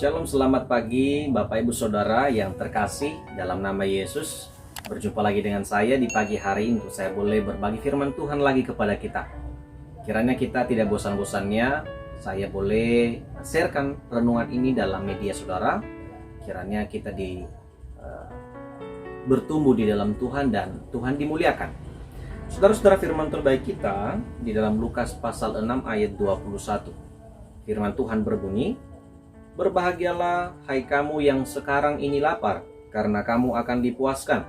Shalom, selamat pagi Bapak Ibu Saudara yang terkasih dalam nama Yesus. Berjumpa lagi dengan saya di pagi hari untuk saya boleh berbagi firman Tuhan lagi kepada kita. Kiranya kita tidak bosan-bosannya, saya boleh sharekan renungan ini dalam media saudara. Kiranya kita bertumbuh di dalam Tuhan dan Tuhan dimuliakan. Saudara-saudara, firman terbaik kita di dalam Lukas pasal 6 ayat 21. Firman Tuhan berbunyi, "Berbahagialah hai kamu yang sekarang ini lapar, karena kamu akan dipuaskan.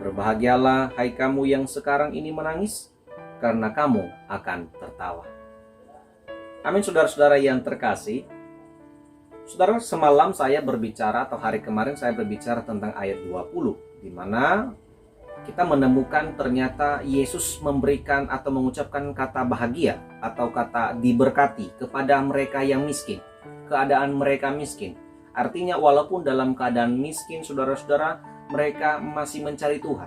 Berbahagialah hai kamu yang sekarang ini menangis, karena kamu akan tertawa." Amin, saudara-saudara yang terkasih. Saudara, semalam saya berbicara, atau hari kemarin saya berbicara tentang ayat 20, di mana kita menemukan ternyata Yesus memberikan atau mengucapkan kata bahagia atau kata diberkati kepada mereka yang miskin. Keadaan mereka miskin. Artinya walaupun dalam keadaan miskin, saudara-saudara, mereka masih mencari Tuhan.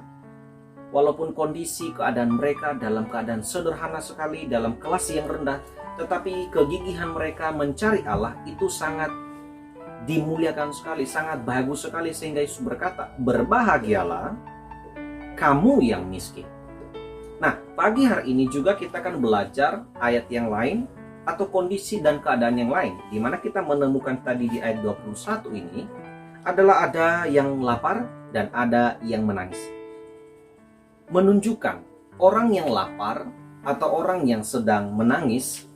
Walaupun kondisi keadaan mereka dalam keadaan sederhana sekali, dalam kelas yang rendah, tetapi kegigihan mereka mencari Allah itu sangat dimuliakan sekali, sangat bagus sekali, sehingga Yesus berkata, "Berbahagialah kamu yang miskin." Nah, pagi hari ini juga kita akan belajar ayat yang lain atau kondisi dan keadaan yang lain, di mana kita menemukan tadi di ayat 21 ini adalah ada yang lapar dan ada yang menangis. Menunjukkan orang yang lapar atau orang yang sedang menangis,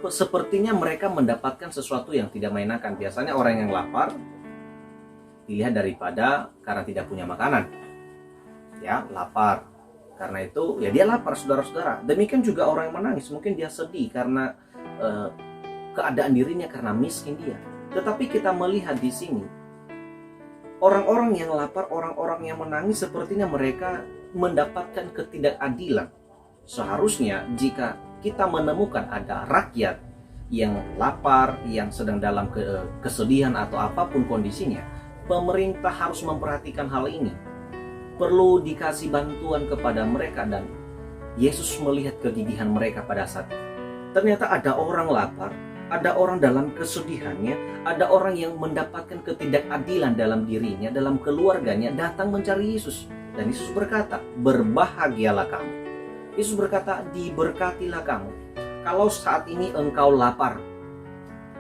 sepertinya mereka mendapatkan sesuatu yang tidak mengenakan. Biasanya orang yang lapar dilihat daripada karena tidak punya makanan, ya, lapar. Karena itu ya dia lapar, saudara-saudara. Demikian juga orang yang menangis, mungkin dia sedih karena keadaan dirinya, karena miskin dia. Tetapi kita melihat di sini orang-orang yang lapar, orang-orang yang menangis, sepertinya mereka mendapatkan ketidakadilan. Seharusnya jika kita menemukan ada rakyat yang lapar, yang sedang dalam kesedihan atau apapun kondisinya, pemerintah harus memperhatikan hal ini. Perlu dikasih bantuan kepada mereka, dan Yesus melihat kegigihan mereka pada saat itu. Ternyata ada orang lapar, ada orang dalam kesedihannya, ada orang yang mendapatkan ketidakadilan dalam dirinya, dalam keluarganya, datang mencari Yesus. Dan Yesus berkata, "Berbahagialah kamu." Yesus berkata, "Diberkatilah kamu." Kalau saat ini engkau lapar,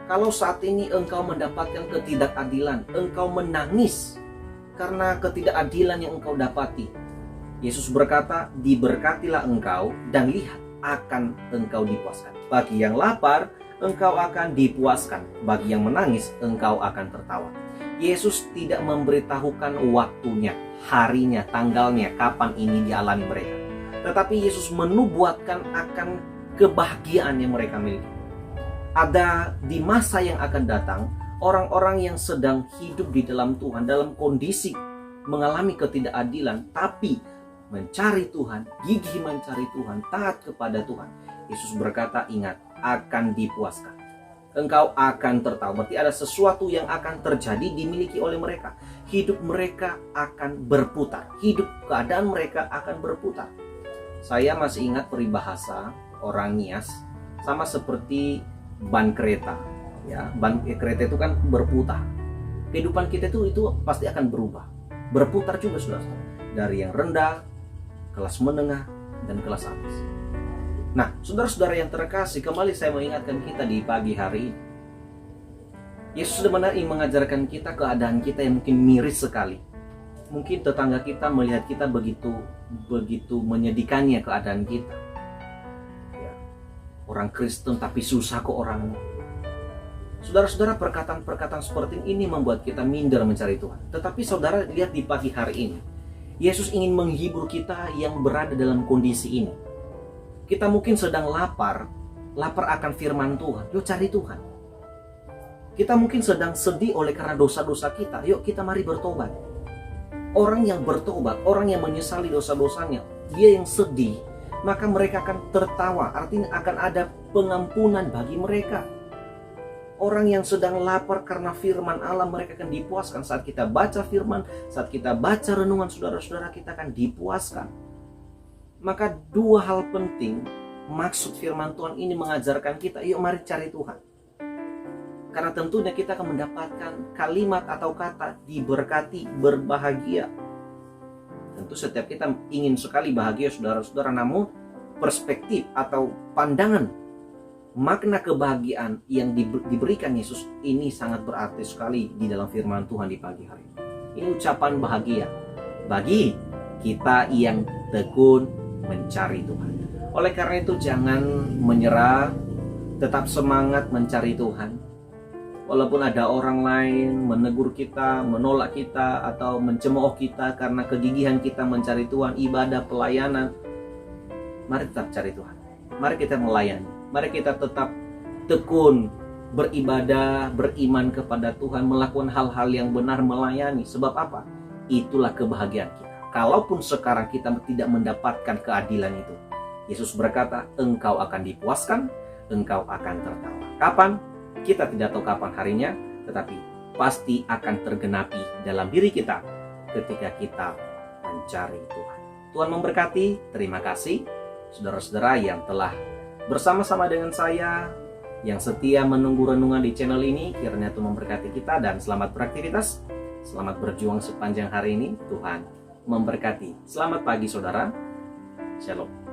kalau saat ini engkau mendapatkan ketidakadilan, engkau menangis karena ketidakadilan yang engkau dapati, Yesus berkata, "Diberkatilah engkau, dan lihat akan engkau dipuaskan." Bagi yang lapar, engkau akan dipuaskan. Bagi yang menangis, engkau akan tertawa. Yesus tidak memberitahukan waktunya, harinya, tanggalnya, kapan ini dialami mereka. Tetapi Yesus menubuatkan akan kebahagiaan yang mereka miliki. Ada di masa yang akan datang, orang-orang yang sedang hidup di dalam Tuhan, dalam kondisi mengalami ketidakadilan, tapi mencari Tuhan, gigih mencari Tuhan, taat kepada Tuhan. Yesus berkata, ingat, akan dipuaskan. Engkau akan tertawa. Berarti ada sesuatu yang akan terjadi dimiliki oleh mereka. Hidup mereka akan berputar. Hidup keadaan mereka akan berputar. Saya masih ingat peribahasa orang Nias, sama seperti ban kereta. Ya, ban kereta itu kan berputar. Kehidupan kita itu pasti akan berubah, berputar juga, saudara-saudara, dari yang rendah, kelas menengah, dan kelas atas. Nah, saudara-saudara yang terkasih, kembali saya mengingatkan kita di pagi hari ini, Yesus sebenarnya ingin mengajarkan kita keadaan kita yang mungkin miris sekali. Mungkin tetangga kita melihat kita begitu menyedihkannya keadaan kita. Ya, orang Kristen tapi susah kok orangnya. Saudara-saudara, perkataan-perkataan seperti ini membuat kita minder mencari Tuhan. Tetapi saudara lihat di pagi hari ini, Yesus ingin menghibur kita yang berada dalam kondisi ini. Kita mungkin sedang lapar akan firman Tuhan. Yuk cari Tuhan. Kita mungkin sedang sedih oleh karena dosa-dosa kita. Yuk kita mari bertobat. Orang yang bertobat, orang yang menyesali dosa-dosanya, dia yang sedih, maka mereka akan tertawa. Artinya akan ada pengampunan bagi mereka. Orang yang sedang lapar karena firman Allah, mereka akan dipuaskan. Saat kita baca firman, saat kita baca renungan, saudara-saudara, kita akan dipuaskan. Maka dua hal penting, maksud firman Tuhan ini mengajarkan kita, yuk mari cari Tuhan. Karena tentunya kita akan mendapatkan kalimat atau kata diberkati, berbahagia. Tentu setiap kita ingin sekali bahagia saudara-saudara, namun perspektif atau pandangan makna kebahagiaan yang diberikan Yesus ini sangat berarti sekali di dalam firman Tuhan di pagi hari ini. Ini ucapan bahagia bagi kita yang tekun mencari Tuhan. Oleh karena itu jangan menyerah, tetap semangat mencari Tuhan. Walaupun ada orang lain menegur kita, menolak kita, atau mencemooh kita karena kegigihan kita mencari Tuhan, ibadah, pelayanan, mari tetap cari Tuhan. Mari kita melayani. Mari kita tetap tekun beribadah, beriman kepada Tuhan, melakukan hal-hal yang benar, melayani. Sebab apa? Itulah kebahagiaan kita. Kalaupun sekarang kita tidak mendapatkan keadilan itu, Yesus berkata, engkau akan dipuaskan, engkau akan tertawa. Kapan? Kita tidak tahu kapan harinya, tetapi pasti akan tergenapi dalam diri kita ketika kita mencari Tuhan. Tuhan memberkati. Terima kasih saudara-saudara yang telah bersama-sama dengan saya, yang setia menunggu renungan di channel ini. Kiranya Tuhan memberkati kita dan selamat beraktivitas, selamat berjuang sepanjang hari ini. Tuhan memberkati. Selamat pagi saudara. Shalom.